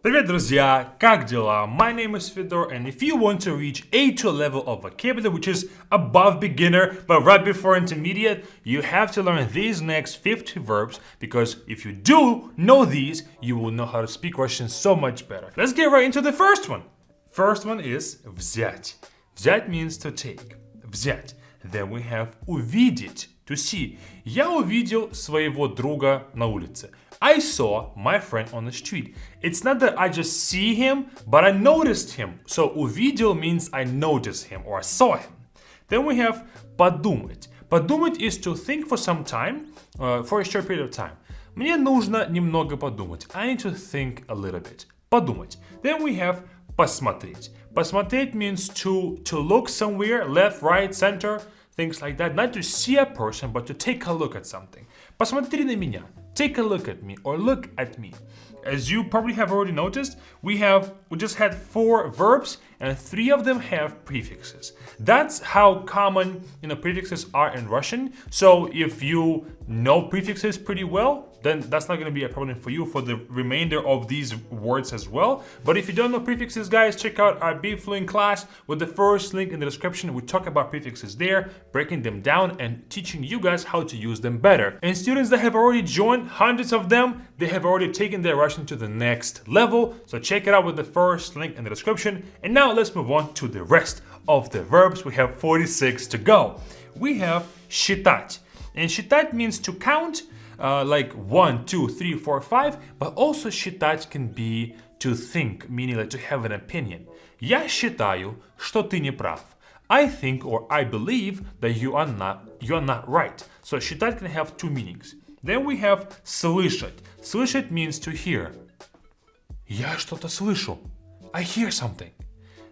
Привет, друзья! Как дела? My name is Fedor, and if you want to reach A2 level of vocabulary, which is above beginner but right before intermediate, you have to learn these next 50 verbs, because if you do know these, you will know how to speak Russian so much better. Let's get right into the first one. First one is взять. Взять means to take. Взять. Then we have увидеть, to see. Я увидел своего друга на улице. I saw my friend on the street. It's not that I just see him, but I noticed him. So увидел means I noticed him or I saw him. Then we have подумать. Подумать is to think for some time, for a short period of time. Мне нужно немного подумать. I need to think a little bit. Подумать. Then we have посмотреть. Посмотреть means to look somewhere, left, right, center, things like that. Not to see a person, but to take a look at something. Посмотри на меня. Take a look at me or look at me. As you probably have already noticed, we just had 4 verbs and 3 of them have prefixes. That's how common prefixes are in Russian. So if you know prefixes pretty well, then that's not going to be a problem for you for the remainder of these words as well. But if you don't know prefixes, guys, check out our Be Fluent class with the first link in the description. We talk about prefixes there, breaking them down and teaching you guys how to use them better. And students that have already joined, hundreds of them, they have already taken their Russian to the next level. So check it out with the first link in the description. And now let's move on to the rest of the verbs. We have 46 to go. We have считать. And считать means to count, like 1, 2, 3, 4, 5. But also считать can be to think, meaning like to have an opinion. Я считаю, что ты не прав. I think or I believe that you are not right. So считать can have 2 meanings. Then we have слышать. Слышать means to hear. Я что-то слышу. I hear something.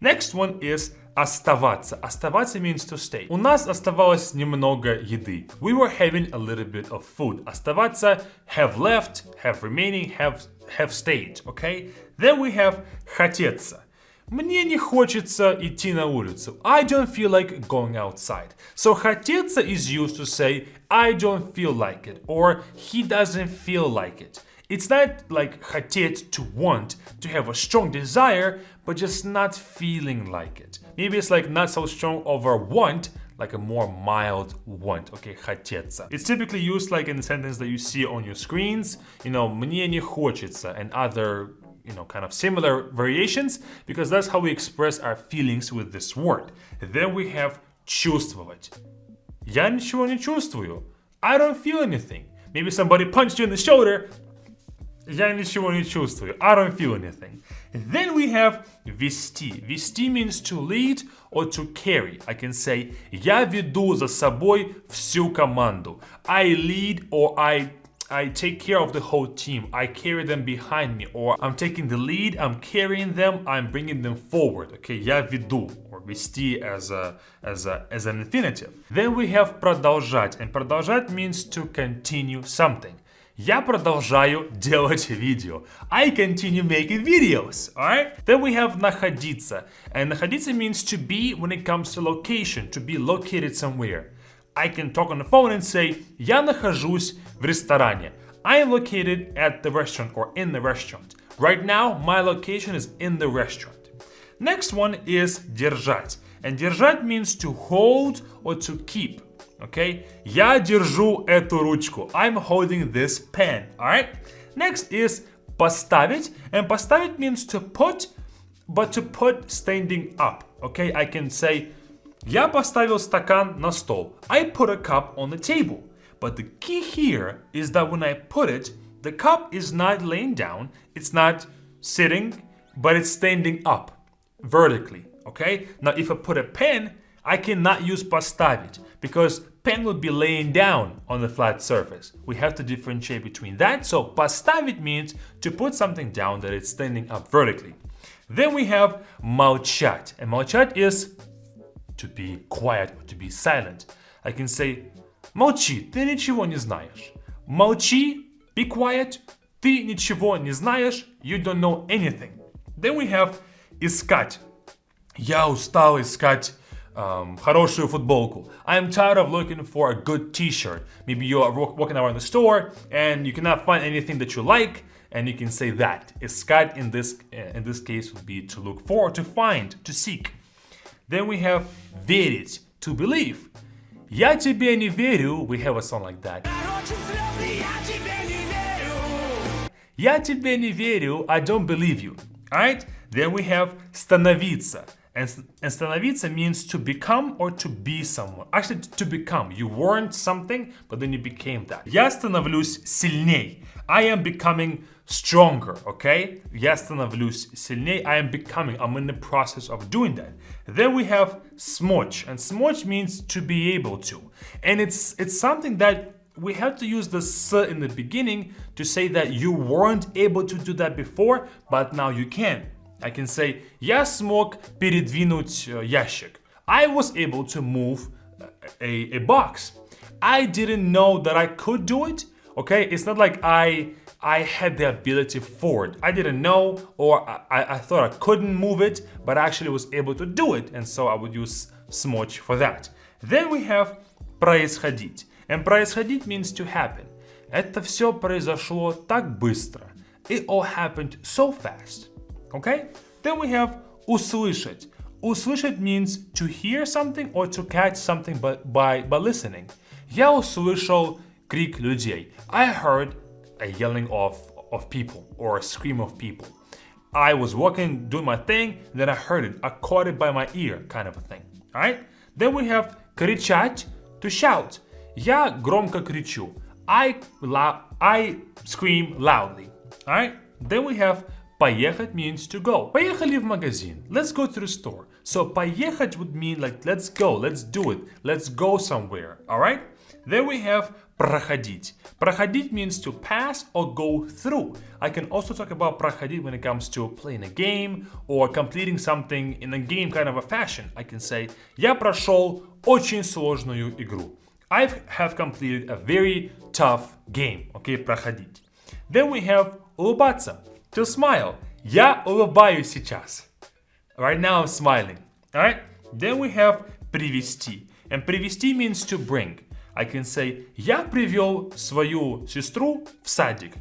Next one is оставаться. Оставаться means to stay. У нас оставалось немного еды. We were having a little bit of food. Оставаться, have left, have remaining, have stayed. Okay? Then we have хотеться. Мне не хочется идти на улицу. I don't feel like going outside. So хотеться is used to say I don't feel like it or he doesn't feel like it. It's not like хотеть, to want, to have a strong desire, but just not feeling like it. Maybe it's like not so strong over want, like a more mild want. Okay, хотеться. It's typically used like in the sentence that you see on your screens. Мне не хочется and other kind of similar variations, because that's how we express our feelings with this word. Then we have чувствовать. Я ничего не чувствую. I don't feel anything. Maybe somebody punched you in the shoulder. Я ничего не чувствую. I don't feel anything. And then we have вести. Вести means to lead or to carry. I can say я веду за собой всю команду. I lead or I take care of the whole team. I carry them behind me, or I'm taking the lead, I'm carrying them, I'm bringing them forward. Okay, я веду, or вести as an infinitive. Then we have продолжать, and продолжать means to continue something. Я продолжаю делать видео. I continue making videos. Alright? Then we have находиться, and находиться means to be when it comes to location, to be located somewhere. I can talk on the phone and say я нахожусь в ресторане. I am located at the restaurant or in the restaurant. Right now, my location is in the restaurant. Next one is держать. And держать means to hold or to keep. Okay? Я держу эту ручку. I'm holding this pen. Alright? Next is поставить. And поставить means to put, but to put standing up. Okay? I can say я поставил стакан на стол. I put a cup on the table. But the key here is that when I put it, the cup is not laying down, it's not sitting, but it's standing up vertically. Okay? Now if I put a pen, I cannot use поставить because pen would be laying down on the flat surface. We have to differentiate between that. So поставить means to put something down that it's standing up vertically. Then we have молчать. And молчать is to be quiet or to be silent. I can say молчи, ты ничего не знаешь. Молчи, be quiet, ты ничего не знаешь, you don't know anything. Then we have искать. Я устал искать хорошую футболку. I'm tired of looking for a good t-shirt. Maybe you are walking around the store and you cannot find anything that you like and you can say that. Искать in this case would be to look for, to find, to seek. Then we have верить, to believe. Я тебе не верю. We have a song like that. Я тебе не верю. I don't believe you. Alright? Then we have становиться. And становиться means to become or to be someone. Actually, to become. You weren't something, but then you became that. Я становлюсь сильней. I am becoming stronger, okay? Я становлюсь сильней. I am becoming. I'm in the process of doing that. Then we have смочь. And смочь means to be able to. And it's something that we have to use the s in the beginning to say that you weren't able to do that before, but now you can. I can say, я смог передвинуть ящик. I was able to move a box. I didn't know that I could do it. Okay, it's not like I had the ability for it. I didn't know, or I thought I couldn't move it, but I actually was able to do it, and so I would use смочь for that. Then we have происходить. And происходить means to happen. Это все произошло так быстро. It all happened so fast. Okay? Then we have услышать. Услышать means to hear something or to catch something by listening. Я услышал крик людей. I heard a yelling of people or a scream of people. I was walking, doing my thing, then I heard it. I caught it by my ear, kind of a thing. Alright? Then we have кричать, to shout. Я громко кричу. I scream loudly. Alright? Then we have поехать means to go. Поехали в магазин. Let's go to the store. So поехать would mean like let's go, let's do it, let's go somewhere. Alright? Then we have проходить. Проходить means to pass or go through. I can also talk about проходить when it comes to playing a game or completing something in a game kind of a fashion. I can say я прошел очень сложную игру. I have completed a very tough game. Okay, проходить. Then we have улыбаться. To smile. Я улыбаюсь сейчас. Right now I'm smiling. Alright? Then we have привести. And привести means to bring. I can say я привел свою сестру в садик.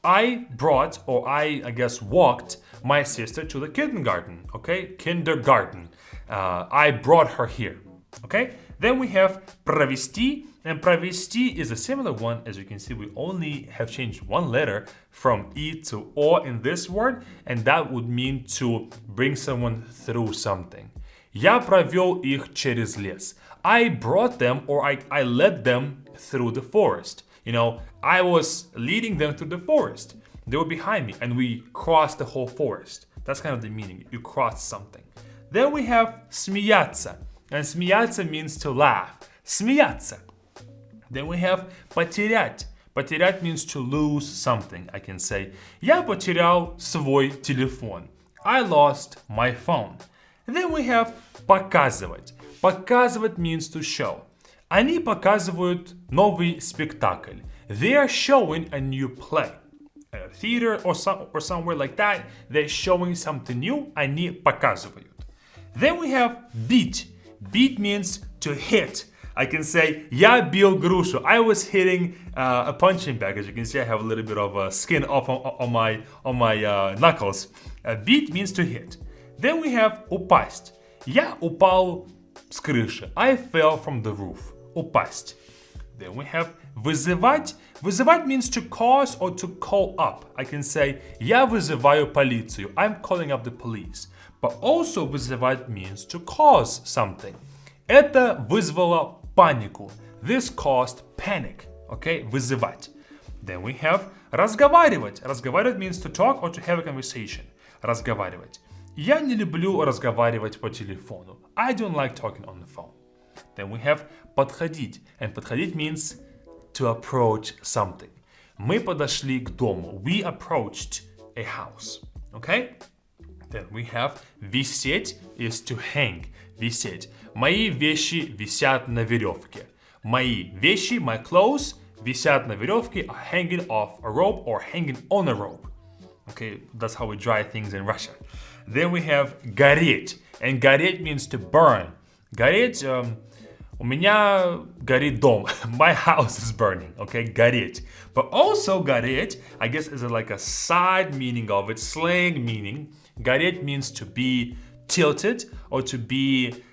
I brought, or I guess walked, my sister to the kindergarten. Okay? Kindergarten. I brought her here. Okay? Then we have провести. And провести is a similar one. As you can see, we only have changed one letter from E to O in this word, and that would mean to bring someone through something. Я провел их через лес. I brought them, or I led them through the forest. You know, I was leading them through the forest. They were behind me, and we crossed the whole forest. That's kind of the meaning. You crossed something. Then we have смеяться. And смеяться means to laugh. Смеяться. Then we have потерять. Потерять means to lose something. I can say я потерял свой телефон. I lost my phone. Then we have показывать. Показывать means to show. Они показывают новый спектакль. They are showing a new play. A theater or somewhere like that. They're showing something new. Они показывают. Then we have бить. Beat means to hit. I can say я бил грушу. I was hitting a punching bag. As you can see, I have a little bit of skin off on my knuckles. Beat means to hit. Then we have упасть. Я упал с крыши. I fell from the roof. Упасть. Then we have вызывать. Вызывать means to cause or to call up. I can say я вызываю полицию. I'm calling up the police. But also вызывать means to cause something. Это вызвало панику. This caused panic. Okay, вызывать. Then we have разговаривать. Разговаривать means to talk or to have a conversation. Разговаривать. Я не люблю разговаривать по телефону. I don't like talking on the phone. Then we have подходить. And подходить means to approach something. Мы подошли к дому. We approached a house. Okay? Then we have висеть is to hang. Висеть. Мои вещи висят на веревке. Мои вещи, my clothes, висят на веревке, are hanging off a rope or hanging on a rope. Okay, that's how we dry things in Russia. Then we have гореть. And гореть means to burn. Гореть, У меня горит дом. My house is burning. Okay, гореть. But also гореть, I guess, is like a side meaning of it, slang meaning. Гореть means to be tilted or to be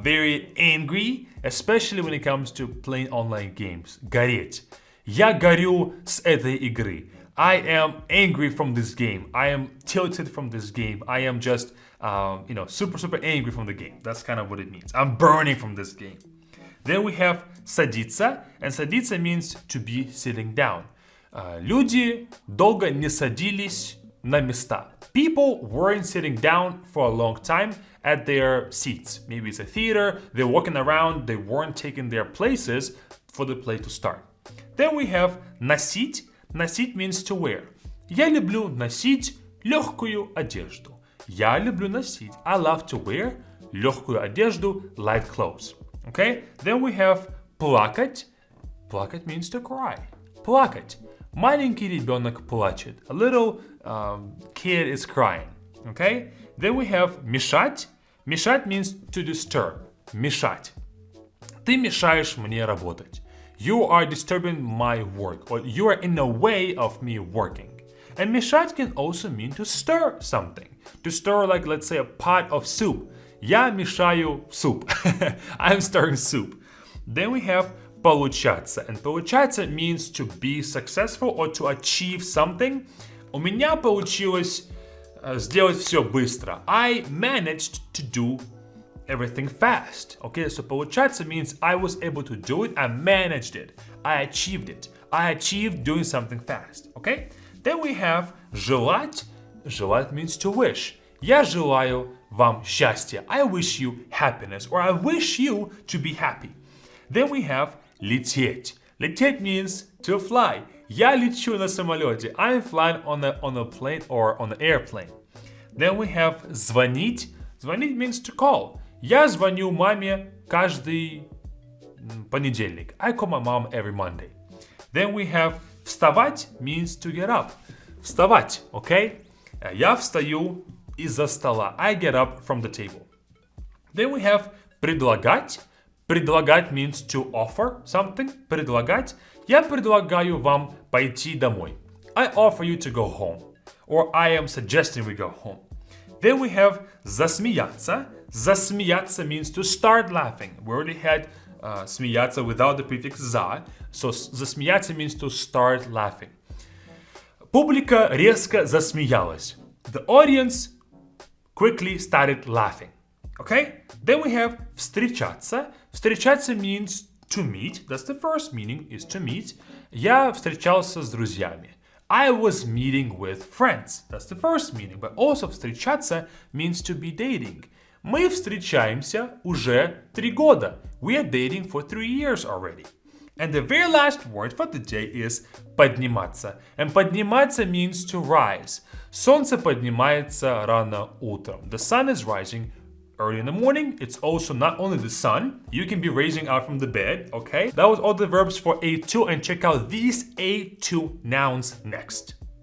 very angry, especially when it comes to playing online games. Гореть. Я горю с этой игры. I am angry from this game. I am tilted from this game. I am just, super angry from the game. That's kind of what it means. I'm burning from this game. Then we have садиться, and садиться means to be sitting down. Люди долго не садились на места. People weren't sitting down for a long time at their seats. Maybe it's a theater, they're walking around, they weren't taking their places for the play to start. Then we have носить. Носить means to wear. Я люблю носить легкую одежду. Я люблю носить. I love to wear легкую одежду, light clothes. Okay? Then we have плакать. Плакать means to cry. Плакать. Маленький ребенок плачет. A little kid is crying. Okay? Then we have мешать. Мешать means to disturb. Мешать. Ты мешаешь мне работать. You are disturbing my work, or you are in the way of me working. And мешать can also mean to stir something. To stir, like, let's say, a pot of soup. Я мешаю суп. I'm stirring soup. Then we have получаться. And получаться means to be successful or to achieve something. У меня получилось сделать все быстро. I managed to do everything fast. Okay, so получаться means I was able to do it, I managed it, I achieved it. I achieved doing something fast. Okay? Then we have желать. Желать means to wish. Я желаю вам счастья. I wish you happiness, or I wish you to be happy. Then we have лететь. Лететь means to fly. Я лечу на самолете. I'm flying on a plane or on an airplane. Then we have звонить. Звонить means to call. Я звоню маме каждый понедельник. I call my mom every Monday. Then we have вставать means to get up. Вставать, okay? Я встаю из-за стола. I get up from the table. Then we have предлагать. Предлагать means to offer something. Предлагать. Я предлагаю вам пойти домой. I offer you to go home. Or I am suggesting we go home. Then we have засмеяться. Засмеяться means to start laughing. We already had смеяться without the prefix за. So засмеяться means to start laughing. Публика резко засмеялась. The audience quickly started laughing. Okay? Then we have встречаться. Встречаться means to meet. That's the first meaning, is to meet. Я встречался с друзьями. I was meeting with friends. That's the first meaning. But also встречаться means to be dating. Мы встречаемся уже 3 года. We are dating for 3 years already. And the very last word for the day is подниматься. And подниматься means to rise. Солнце поднимается рано утром. The sun is rising early in the morning. It's also not only the sun. You can be raising out from the bed, okay? That was all the verbs for A2, and check out these A2 nouns next.